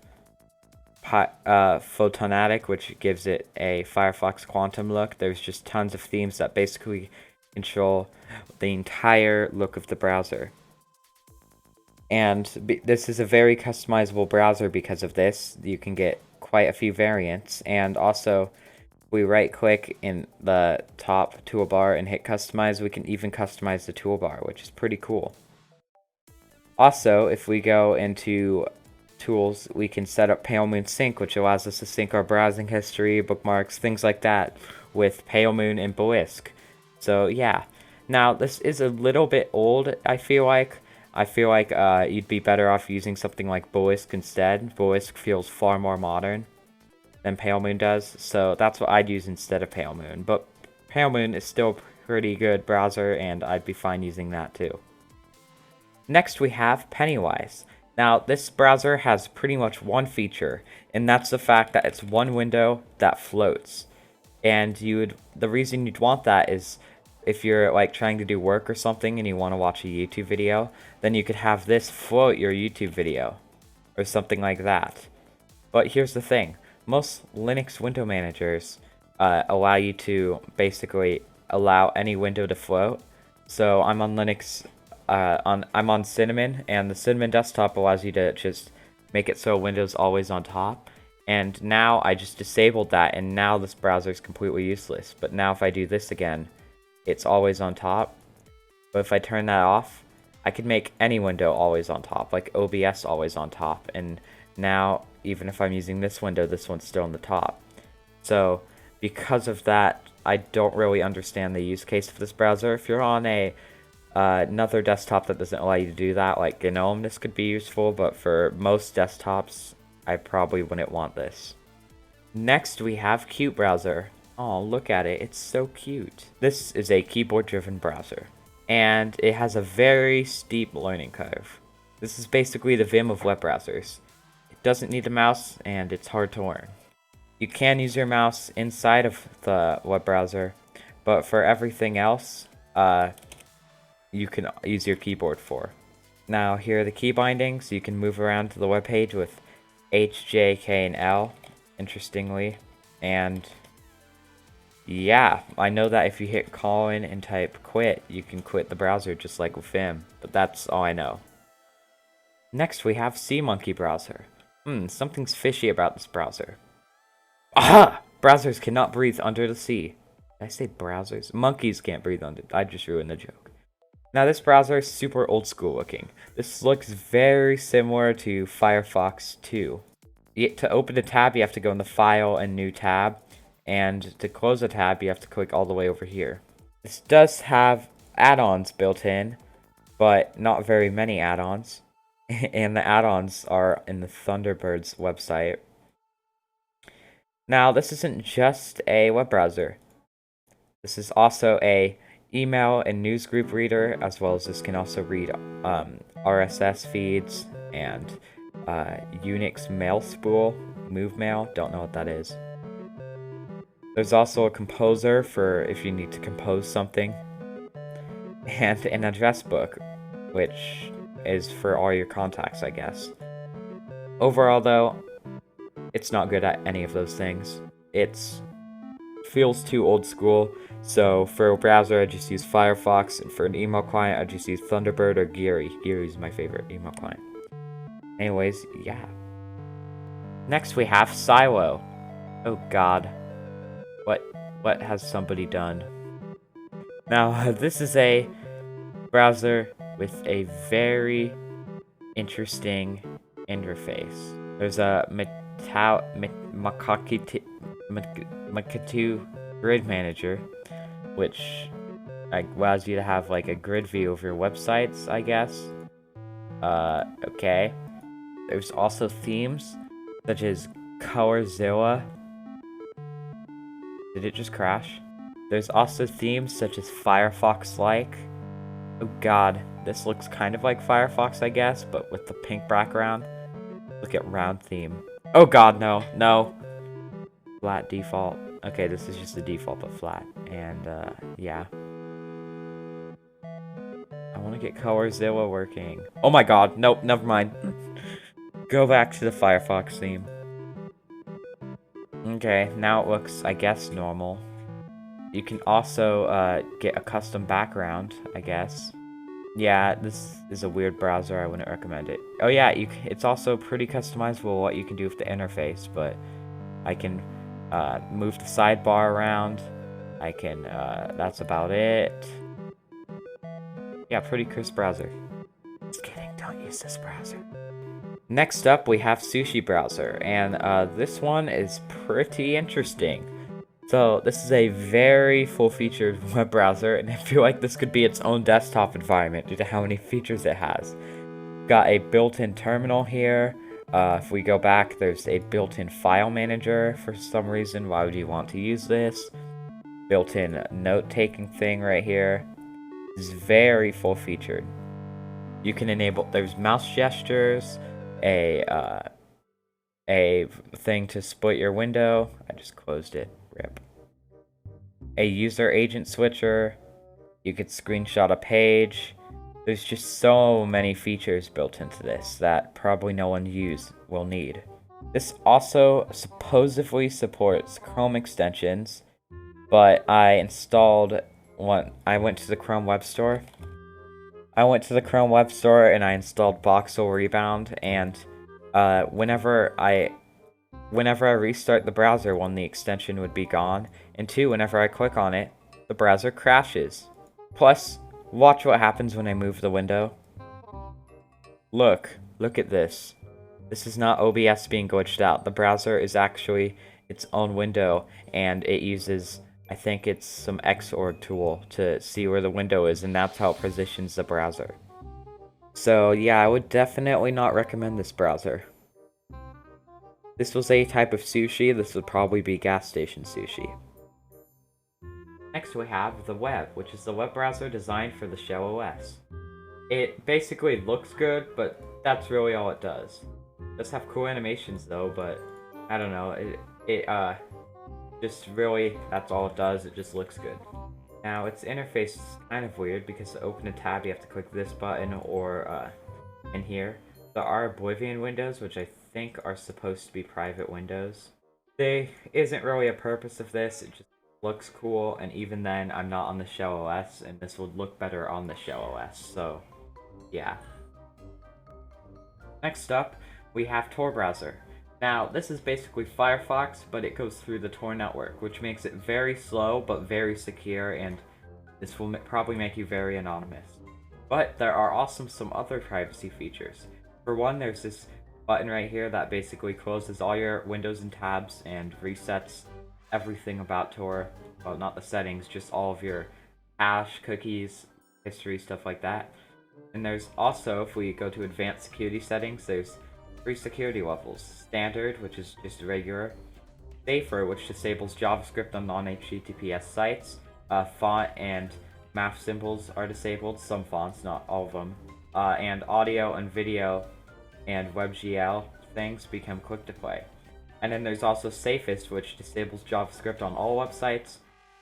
S1: Photonatic, which gives it a Firefox Quantum look. There's just tons of themes that basically control the entire look of the browser. And this is a very customizable browser because of this. You can get quite a few variants, and also we right click in the top toolbar and hit customize, we can even customize the toolbar, which is pretty cool. Also, if we go into tools, we can set up Palemoon Sync, which allows us to sync our browsing history, bookmarks, things like that with Palemoon and Basilisk. So yeah, now this is a little bit old, I feel like. You'd be better off using something like Basilisk instead. Basilisk feels far more modern than Palemoon does, so that's what I'd use instead of Palemoon. But Palemoon is still a pretty good browser, and I'd be fine using that too. Next we have Pennywise. Now, this browser has pretty much one feature, and that's the fact that it's one window that floats. And the reason you'd want that is if you're like trying to do work or something and you want to watch a YouTube video, then you could have this float your YouTube video or something like that. But here's the thing, most Linux window managers allow you to basically allow any window to float. So I'm on Linux. I'm on Cinnamon, and the Cinnamon desktop allows you to just make it so Windows always on top. And now I just disabled that, and now this browser is completely useless. But now if I do this again, it's always on top. But if I turn that off, I could make any window always on top, like OBS always on top. And now, even if I'm using this window, this one's still on the top. So because of that, I don't really understand the use case of this browser. If you're on another desktop that doesn't allow you to do that, like GNOME, this could be useful, but for most desktops, I probably wouldn't want this. Next, we have Qt Browser. Oh, look at it, it's so cute. This is a keyboard-driven browser, and it has a very steep learning curve. This is basically the Vim of web browsers. It doesn't need a mouse, and it's hard to learn. You can use your mouse inside of the web browser, but for everything else, you can use your keyboard for. Now, here are the key bindings. You can move around to the web page with H, J, K, and L, interestingly. And yeah, I know that if you hit colon and type quit, you can quit the browser just like with Vim, but that's all I know. Next, we have SeaMonkey Browser. Something's fishy about this browser. Aha! Browsers cannot breathe under the sea. Did I say browsers? Monkeys can't breathe under. I just ruined the joke. Now this browser is super old school looking. This looks very similar to Firefox 2. To open a tab, you have to go in the File and New tab, and to close a tab, you have to click all the way over here. This does have add-ons built in, but not very many add-ons. And the add-ons are in the Thunderbird's website. Now this isn't just a web browser. This is also a email and newsgroup reader, as well as this can also read RSS feeds and Unix mail spool, move mail, don't know what that is. There's also a composer for if you need to compose something, and an address book, which is for all your contacts, I guess. Overall though, it's not good at any of those things. It feels too old school So for a browser, I just use Firefox, and for an email client, I just use Thunderbird or Geary. Geary is my favorite email client. Anyways, yeah. Next we have Sielo. Oh god. What has somebody done? Now, this is a browser with a very interesting interface. There's a Makatu grid manager, which allows you to have like a grid view of your websites, I guess. Okay. There's also themes such as Colorzilla. Did it just crash? There's also themes such as Firefox-like. Oh god, this looks kind of like Firefox, I guess, but with the pink background. Look at round theme. Oh god, no, no. Flat default. Okay, this is just the default, but flat. And, yeah. I want to get Colorzilla working. Oh my god, nope, never mind. Go back to the Firefox theme. Okay, now it looks, I guess, normal. You can also get a custom background, I guess. Yeah, this is a weird browser. I wouldn't recommend it. Oh yeah, it's also pretty customizable what you can do with the interface, but I can move the sidebar around. I can, that's about it. Yeah, pretty crisp browser. Just kidding, don't use this browser. Next up, we have Sushi Browser, and this one is pretty interesting. So, this is a very full-featured web browser, and I feel like this could be its own desktop environment due to how many features it has. Got a built-in terminal here. If we go back, there's a built-in file manager for some reason. Why would you want to use this? Built-in note-taking thing right here. It's very full-featured. You can enable, there's mouse gestures, a thing to split your window. I just closed it. Rip. A user agent switcher. You could screenshot a page. There's just so many features built into this that probably no one will need. This also supposedly supports Chrome extensions, but I installed one. I went to the Chrome Web Store. And I installed Voxel Rebound, and whenever I restart the browser, one, the extension would be gone, and two, whenever I click on it, the browser crashes. Plus, watch what happens when I move the window. Look at this. This is not OBS being glitched out. The browser is actually its own window, and it uses, I think it's some Xorg tool to see where the window is, and that's how it positions the browser. So yeah, I would definitely not recommend this browser. This was a type of sushi. This would probably be gas station sushi. Next we have theWeb, which is the web browser designed for the Shell OS. It basically looks good, but that's really all it does. It does have cool animations though, but I don't know, it just really, that's all it does, it just looks good. Now, its interface is kind of weird because to open a tab you have to click this button or in here. There are Oblivion windows, which I think are supposed to be private windows. There isn't really a purpose of this, it just looks cool, and even then I'm not on the Shell OS, and this would look better on the Shell OS, so yeah. Next up, we have TOR Browser. Now, this is basically Firefox, but it goes through the Tor network, which makes it very slow, but very secure, and this will probably make you very anonymous. But there are also some other privacy features. For one, there's this button right here that basically closes all your windows and tabs and resets everything about Tor. Well, not the settings, just all of your hash, cookies, history, stuff like that. And there's also, if we go to advanced security settings, there's 3 security levels. Standard, which is just regular. Safer, which disables JavaScript on non-HTTPS sites. Font and math symbols are disabled. Some fonts, not all of them. And audio and video and WebGL things become click to play. And then there's also Safest, which disables JavaScript on all websites.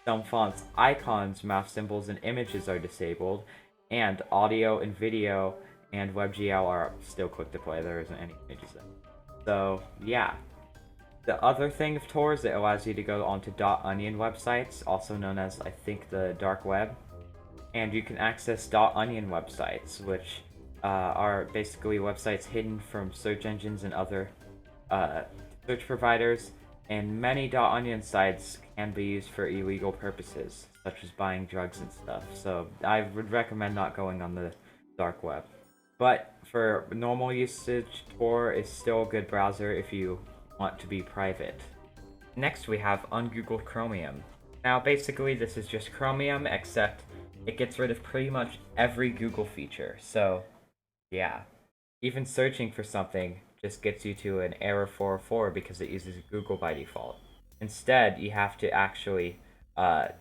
S1: Some fonts, icons, math symbols, and images are disabled. And audio and video and WebGL are still click to play. There isn't any images in. So, yeah. The other thing of Tor is it allows you to go onto .onion websites, also known as, I think, the dark web. And you can access .onion websites, which are basically websites hidden from search engines and other search providers. And many .onion sites can be used for illegal purposes, such as buying drugs and stuff. So I would recommend not going on the dark web. But for normal usage, Tor is still a good browser if you want to be private. Next we have Ungoogled Chromium. Now basically this is just Chromium, except it gets rid of pretty much every Google feature. So yeah, even searching for something just gets you to an error 404 because it uses Google by default. Instead, you have to actually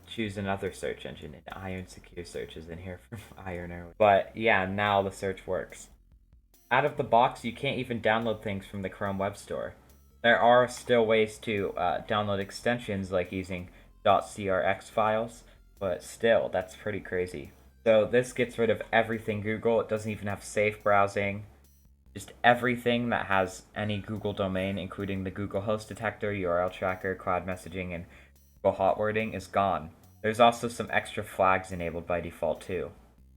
S1: choose another search engine, and Iron Secure Search is in here from Iron earlier. But yeah, now the search works. Out of the box, you can't even download things from the Chrome Web Store. There are still ways to download extensions like using .crx files, but still, that's pretty crazy. So this gets rid of everything Google. It doesn't even have safe browsing. Just everything that has any Google domain, including the Google Host Detector, URL Tracker, Cloud Messaging, and Google Hot Wording, is gone. There's also some extra flags enabled by default too.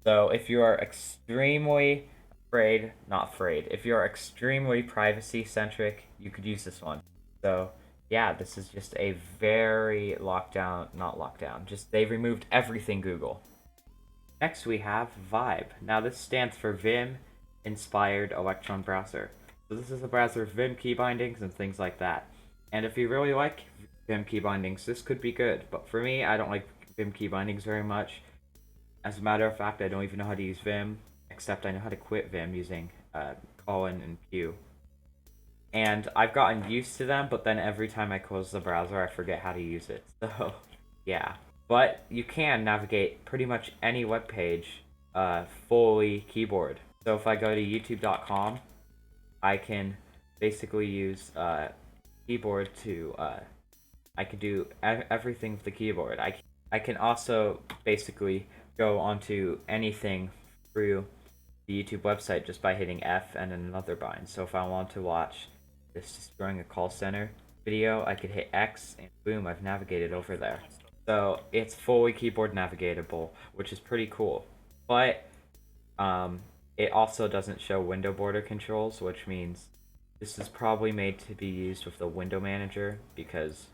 S1: So if you are extremely if you are extremely privacy-centric, you could use this one. So yeah, this is just a very just they removed everything Google. Next we have Vibe. Now this stands for Vim Inspired Electron Browser. So this is a browser with Vim key bindings and things like that. And if you really like Vim key bindings, this could be good. But for me, I don't like Vim key bindings very much. As a matter of fact, I don't even know how to use Vim, except I know how to quit Vim using colon and Q. And I've gotten used to them, but then every time I close the browser, I forget how to use it. So, yeah. But you can navigate pretty much any web page fully keyboard. So if I go to youtube.com, I can basically use keyboard to I can do everything with the keyboard. I can also basically go onto anything through the YouTube website just by hitting F and another bind. So if I want to watch this Destroying a Call Center video, I could hit X and boom, I've navigated over there. So it's fully keyboard navigatable, which is pretty cool. But it also doesn't show window border controls, which means this is probably made to be used with the window manager, because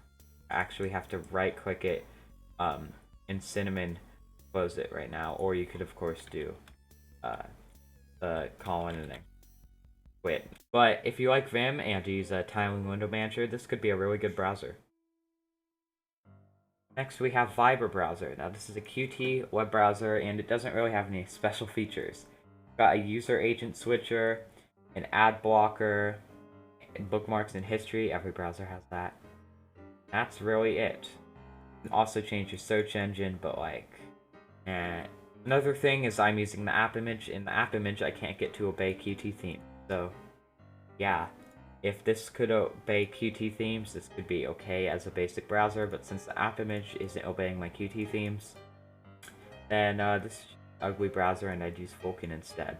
S1: I actually have to right click it in Cinnamon, close it right now, or you could of course do the colon and then quit. But if you like Vim and use a tiling window manager, this could be a really good browser. Next we have Viber Browser. Now this is a Qt web browser and it doesn't really have any special features. It's got a user agent switcher, an ad blocker, and bookmarks and history. Every browser has that. That's really it. You can also change your search engine, but like, another thing is I'm using the app image. In the app image, I can't get to obey Qt theme. So, yeah, if this could obey Qt themes, this could be okay as a basic browser. But since the app image isn't obeying my Qt themes, then this is an ugly browser, and I'd use Falkon instead.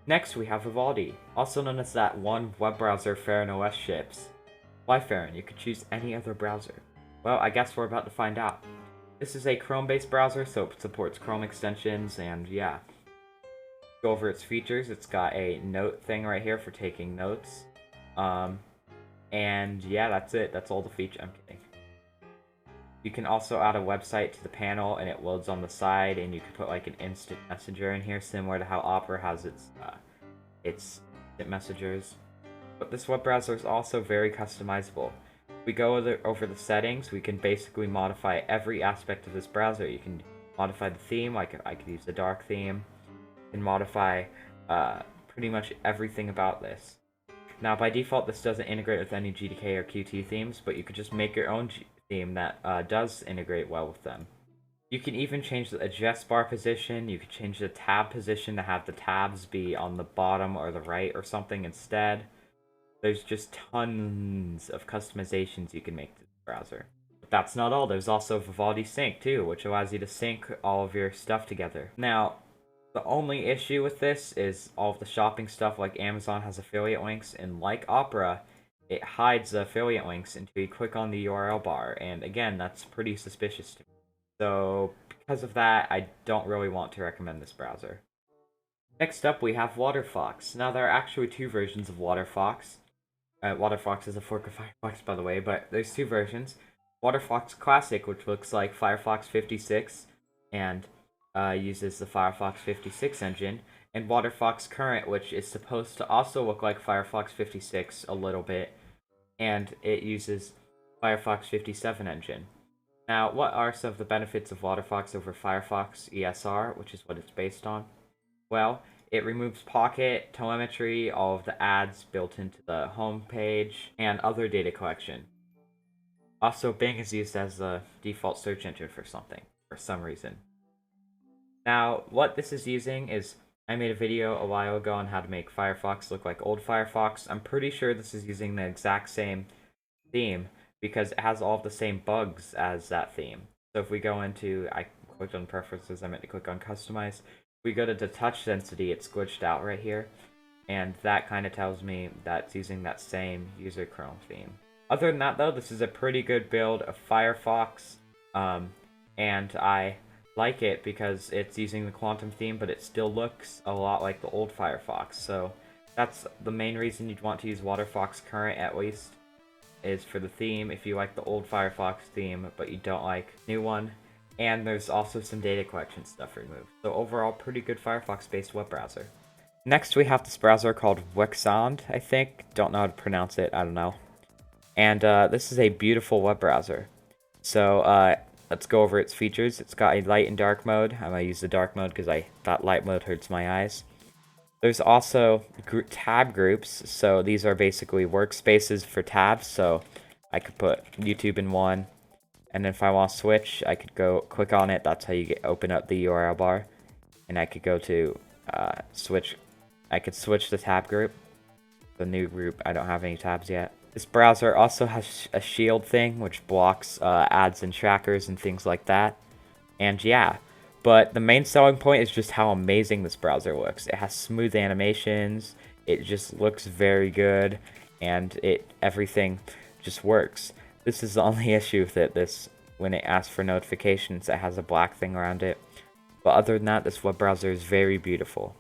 S1: Next, we have Vivaldi, also known as that one web browser Farron OS ships. Why Farron? You could choose any other browser. Well, I guess we're about to find out. This is a Chrome-based browser, so it supports Chrome extensions, and yeah. Go over its features. It's got a note thing right here for taking notes. And yeah, that's it. That's all the features. I'm kidding. You can also add a website to the panel, and it loads on the side, and you can put like an instant messenger in here, similar to how Opera has its instant messengers. But this web browser is also very customizable. If we go over the settings, we can basically modify every aspect of this browser. You can modify the theme, like I could use the dark theme. You can modify pretty much everything about this. Now, by default, this doesn't integrate with any GTK or Qt themes, but you could just make your own theme that does integrate well with them. You can even change the address bar position. You could change the tab position to have the tabs be on the bottom or the right or something instead. There's just tons of customizations you can make to this browser. But that's not all. There's also Vivaldi Sync too, which allows you to sync all of your stuff together. Now, the only issue with this is all of the shopping stuff, like Amazon has affiliate links, and like Opera, it hides the affiliate links until you click on the URL bar, and again, that's pretty suspicious to me. So because of that, I don't really want to recommend this browser. Next up, we have WaterFox. Now, there are actually two versions of WaterFox. WaterFox is a fork of Firefox, by the way, but there's two versions. WaterFox Classic, which looks like Firefox 56 and uses the Firefox 56 engine, and WaterFox Current, which is supposed to also look like Firefox 56 a little bit, and it uses Firefox 57 engine. Now, what are some of the benefits of WaterFox over Firefox ESR, which is what it's based on? Well, it removes Pocket, telemetry, all of the ads built into the home page, and other data collection. Also, Bing is used as the default search engine for something, for some reason. Now, what this is using is, I made a video a while ago on how to make Firefox look like old Firefox. I'm pretty sure this is using the exact same theme, because it has all of the same bugs as that theme. So if we go into, I clicked on preferences, I meant to click on customize. If we go to the touch density, it's glitched out right here. And that kind of tells me that it's using that same user Chrome theme. Other than that though, this is a pretty good build of Firefox. And I like it because it's using the Quantum theme, but it still looks a lot like the old Firefox. So that's the main reason you'd want to use WaterFox Current, at least, is for the theme if you like the old Firefox theme, but you don't like the new one. And there's also some data collection stuff removed. So overall, pretty good Firefox-based web browser. Next, we have this browser called Wexond, I think. Don't know how to pronounce it, I don't know. And this is a beautiful web browser. So let's go over its features. It's got a light and dark mode. I'm going to use the dark mode because I thought light mode hurts my eyes. There's also tab groups. So these are basically workspaces for tabs. So I could put YouTube in one. And then if I want to switch, I could go click on it. That's how you open up the URL bar. And I could go to switch. I could switch the tab group. The new group, I don't have any tabs yet. This browser also has a shield thing, which blocks ads and trackers and things like that. And yeah, but the main selling point is just how amazing this browser looks. It has smooth animations. It just looks very good, and everything just works. This is the only issue with it. When it asks for notifications, it has a black thing around it. But other than that, this web browser is very beautiful,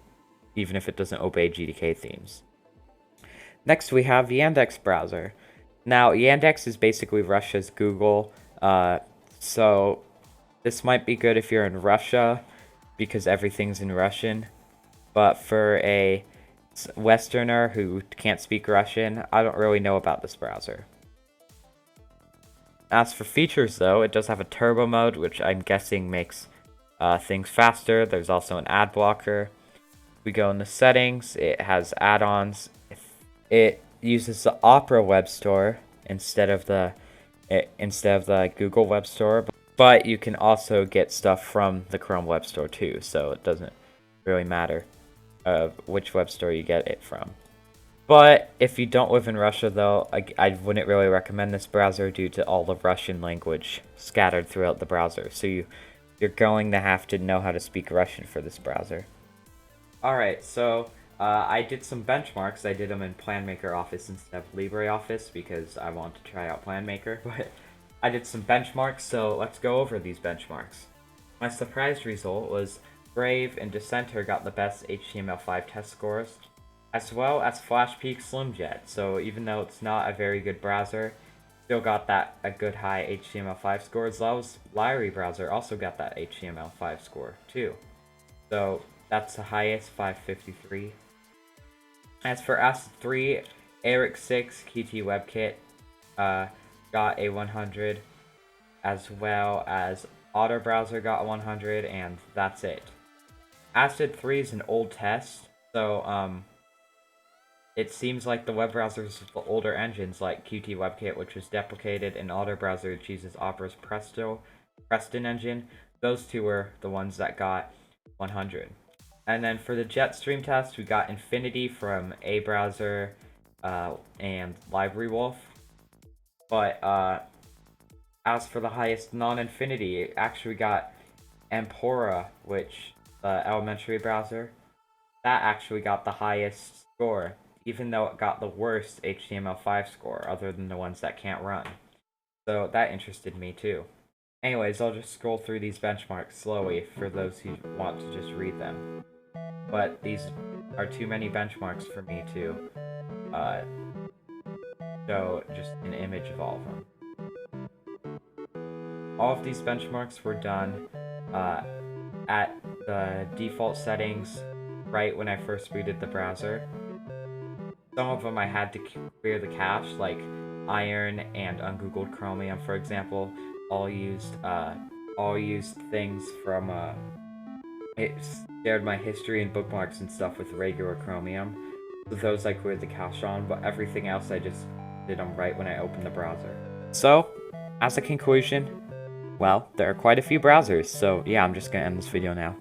S1: even if it doesn't obey GDK themes. Next, we have Yandex Browser. Now, Yandex is basically Russia's Google, so this might be good if you're in Russia, because everything's in Russian. But for a Westerner who can't speak Russian, I don't really know about this browser. As for features, though, it does have a turbo mode, which I'm guessing makes things faster. There's also an ad blocker. If we go into settings, it has add-ons. It uses the Opera web store instead of the Google web store, but you can also get stuff from the Chrome web store too, so it doesn't really matter which web store you get it from. But if you don't live in Russia, though, I wouldn't really recommend this browser due to all the Russian language scattered throughout the browser. So you're going to have to know how to speak Russian for this browser. Alright, so I did some benchmarks. I did them in PlanMaker Office instead of LibreOffice because I want to try out PlanMaker. But I did some benchmarks, so let's go over these benchmarks. My surprise result was Brave and Dissenter got the best HTML5 test scores, as well as Flashpeak Slimjet. So even though it's not a very good browser, still got a good high HTML5 score, as well as Liri Browser also got that HTML5 score too. So that's the highest, 553. As for S3, Eric 6 Qt WebKit got a 100, as well as Otter Browser got a 100, and that's it. Acid 3 is an old test, so it seems like the web browsers with the older engines like Qt WebKit, which was deprecated, and Otter Browser, which uses Opera's Preston engine, those two were the ones that got 100. And then for the Jetstream test, we got Infinity from A Browser and Librewolf. But as for the highest non-Infinity, it actually got Empora, which the elementary browser, that actually got the highest score, even though it got the worst HTML5 score, other than the ones that can't run. So that interested me too. Anyways, I'll just scroll through these benchmarks slowly for those who want to just read them. But these are too many benchmarks for me to show just an image of all of them. All of these benchmarks were done at the default settings right when I first booted the browser. Some of them I had to clear the cache, like Iron and Ungoogled Chromium, for example, all used things from it shared my history and bookmarks and stuff with regular Chromium. So those I cleared the cache on, but everything else I just did them right when I opened the browser. So, as a conclusion, well, there are quite a few browsers, so yeah, I'm just gonna end this video now.